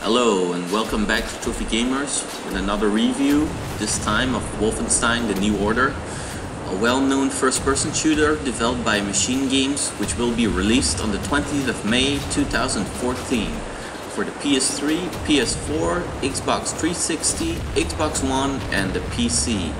Hello and welcome back to Trophy Gamers with another review, this time of Wolfenstein: The New Order, a well-known first-person shooter developed by Machinegames, which will be released on the 20th of May 2014 for the PS3, PS4, Xbox 360, Xbox One and the PC.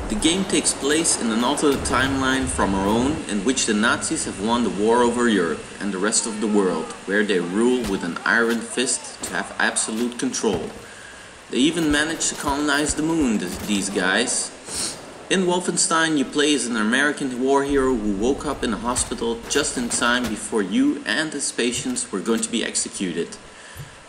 The game takes place in an alternate timeline from our own, in which the Nazis have won the war over Europe and the rest of the world, where they rule with an iron fist to have absolute control. They even managed to colonize the moon, these guys. In Wolfenstein, you play as an American war hero who woke up in a hospital just in time before you and his patients were going to be executed.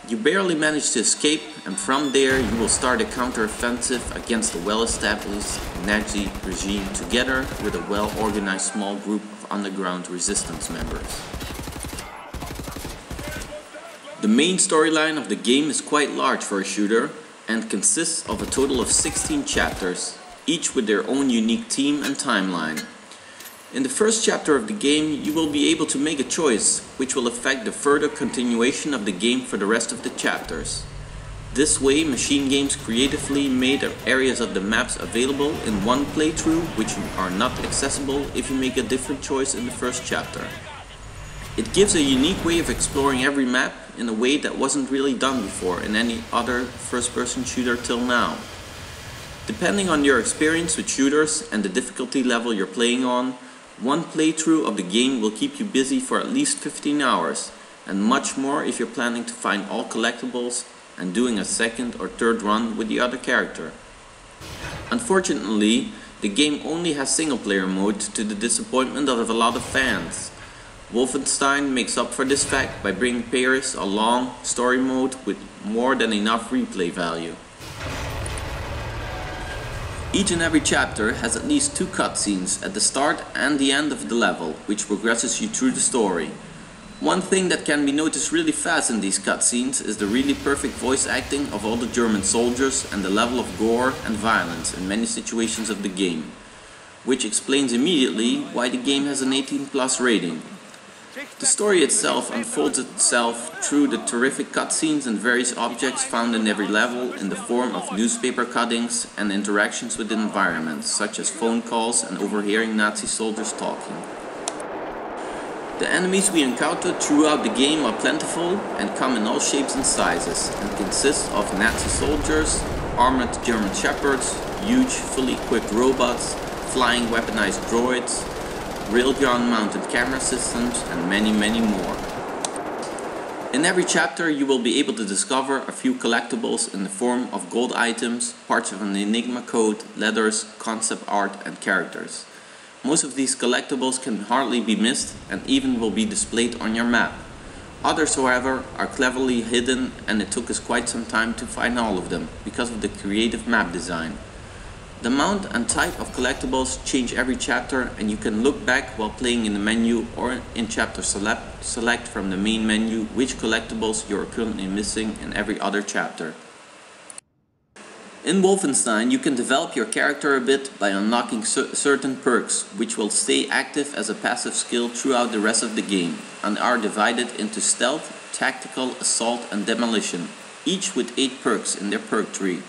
You barely manage to escape, and from there you will start a counter-offensive against the well-established Nazi regime together with a well-organized small group of underground resistance members. The main storyline of the game is quite large for a shooter and consists of a total of 16 chapters, each with their own unique theme and timeline. In the first chapter of the game, you will be able to make a choice, which will affect the further continuation of the game for the rest of the chapters. This way, Machinegames creatively made areas of the maps available in one playthrough, which are not accessible if you make a different choice in the first chapter. It gives a unique way of exploring every map in a way that wasn't really done before in any other first-person shooter till now. Depending on your experience with shooters and the difficulty level you're playing on, one playthrough of the game will keep you busy for at least 15 hours, and much more if you're planning to find all collectibles and doing a second or third run with the other character. Unfortunately, the game only has single player mode, to the disappointment of a lot of fans. Wolfenstein makes up for this fact by bringing players a long story mode with more than enough replay value. Each and every chapter has at least 2 cutscenes at the start and the end of the level, which progresses you through the story. One thing that can be noticed really fast in these cutscenes is the really perfect voice acting of all the German soldiers and the level of gore and violence in many situations of the game, which explains immediately why the game has an 18+ rating. The story itself unfolds itself through the terrific cutscenes and various objects found in every level in the form of newspaper cuttings and interactions with the environment, such as phone calls and overhearing Nazi soldiers talking. The enemies we encounter throughout the game are plentiful and come in all shapes and sizes, and consist of Nazi soldiers, armored German shepherds, huge fully equipped robots, flying weaponized droids, railgun mounted camera systems and many more. In every chapter you will be able to discover a few collectibles in the form of gold items, parts of an Enigma code, letters, concept art and characters. Most of these collectibles can hardly be missed and even will be displayed on your map. Others, however, are cleverly hidden, and it took us quite some time to find all of them because of the creative map design. The amount and type of collectibles change every chapter, and you can look back while playing in the menu or in chapter select from the main menu which collectibles you are currently missing in every other chapter. In Wolfenstein you can develop your character a bit by unlocking certain perks, which will stay active as a passive skill throughout the rest of the game, and are divided into stealth, tactical, assault and demolition, each with 8 perks in their perk tree.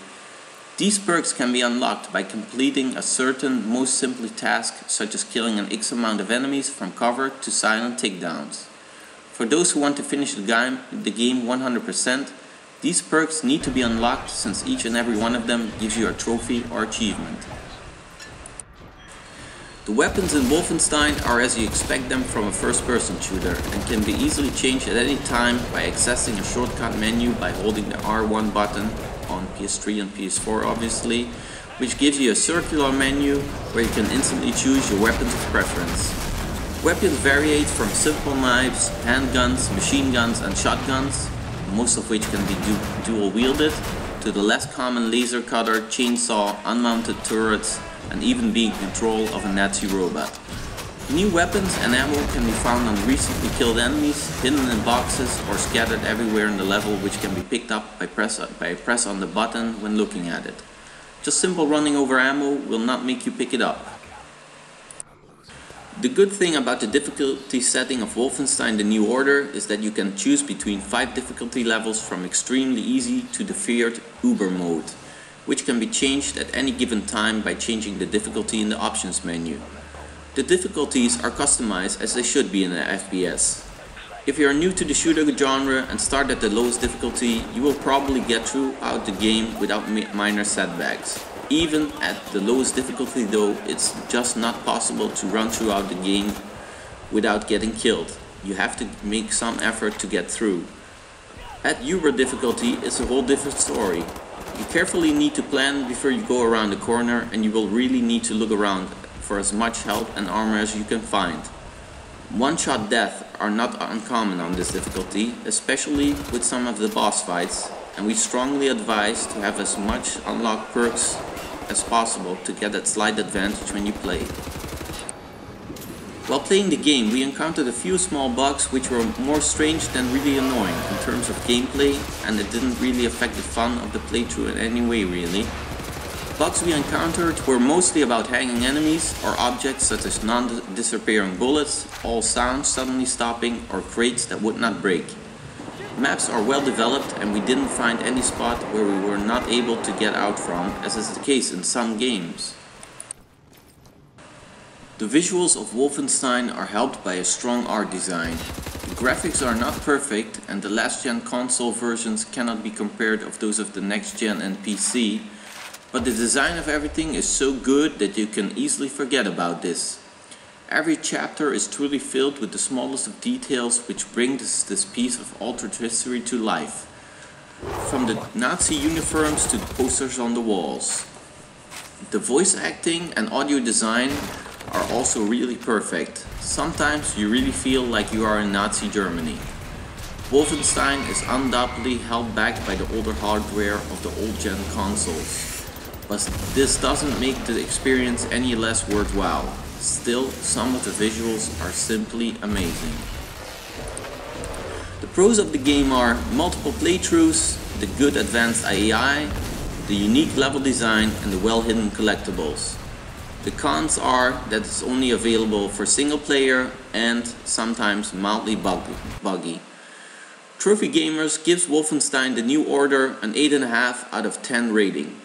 These perks can be unlocked by completing a certain, most simply task, such as killing an X amount of enemies from cover to silent takedowns. For those who want to finish the game 100%, these perks need to be unlocked, since each and every one of them gives you a trophy or achievement. The weapons in Wolfenstein are as you expect them from a first-person shooter, and can be easily changed at any time by accessing a shortcut menu by holding the R1 button on PS3 and PS4 obviously, which gives you a circular menu where you can instantly choose your weapons of preference. Weapons vary from simple knives, handguns, machine guns and shotguns, most of which can be dual wielded, to the less common laser cutter, chainsaw, unmounted turrets and even being control of a Nazi robot. New weapons and ammo can be found on recently killed enemies, hidden in boxes or scattered everywhere in the level, which can be picked up by a press on the button when looking at it. Just simple running over ammo will not make you pick it up. The good thing about the difficulty setting of Wolfenstein: The New Order is that you can choose between 5 difficulty levels from extremely easy to the feared Uber mode, which can be changed at any given time by changing the difficulty in the options menu. The difficulties are customized as they should be in an FPS. If you are new to the shooter genre and start at the lowest difficulty, you will probably get throughout the game without minor setbacks. Even at the lowest difficulty though, it's just not possible to run throughout the game without getting killed. You have to make some effort to get through. At Uber difficulty, it's a whole different story. You carefully need to plan before you go around the corner, and you will really need to look around for as much help and armor as you can find. One-shot deaths are not uncommon on this difficulty, especially with some of the boss fights, and we strongly advise to have as much unlocked perks as possible to get that slight advantage when you play. While playing the game, we encountered a few small bugs which were more strange than really annoying in terms of gameplay, and it didn't really affect the fun of the playthrough in any way really. Bugs we encountered were mostly about hanging enemies or objects such as non-disappearing bullets, all sounds suddenly stopping, or crates that would not break. Maps are well developed, and we didn't find any spot where we were not able to get out from, as is the case in some games. The visuals of Wolfenstein are helped by a strong art design. The graphics are not perfect, and the last gen console versions cannot be compared of those of the next gen and PC, but the design of everything is so good that you can easily forget about this. Every chapter is truly filled with the smallest of details which bring this piece of altered history to life. From the Nazi uniforms to the posters on the walls. The voice acting and audio design are also really perfect. Sometimes you really feel like you are in Nazi Germany. Wolfenstein is undoubtedly held back by the older hardware of the old gen consoles. But this doesn't make the experience any less worthwhile. Still, some of the visuals are simply amazing. The pros of the game are multiple playthroughs, the good advanced AI, the unique level design, and the well-hidden collectibles. The cons are that it's only available for single player and sometimes mildly buggy. Trophy Gamers gives Wolfenstein: The New Order an 8.5 out of 10 rating.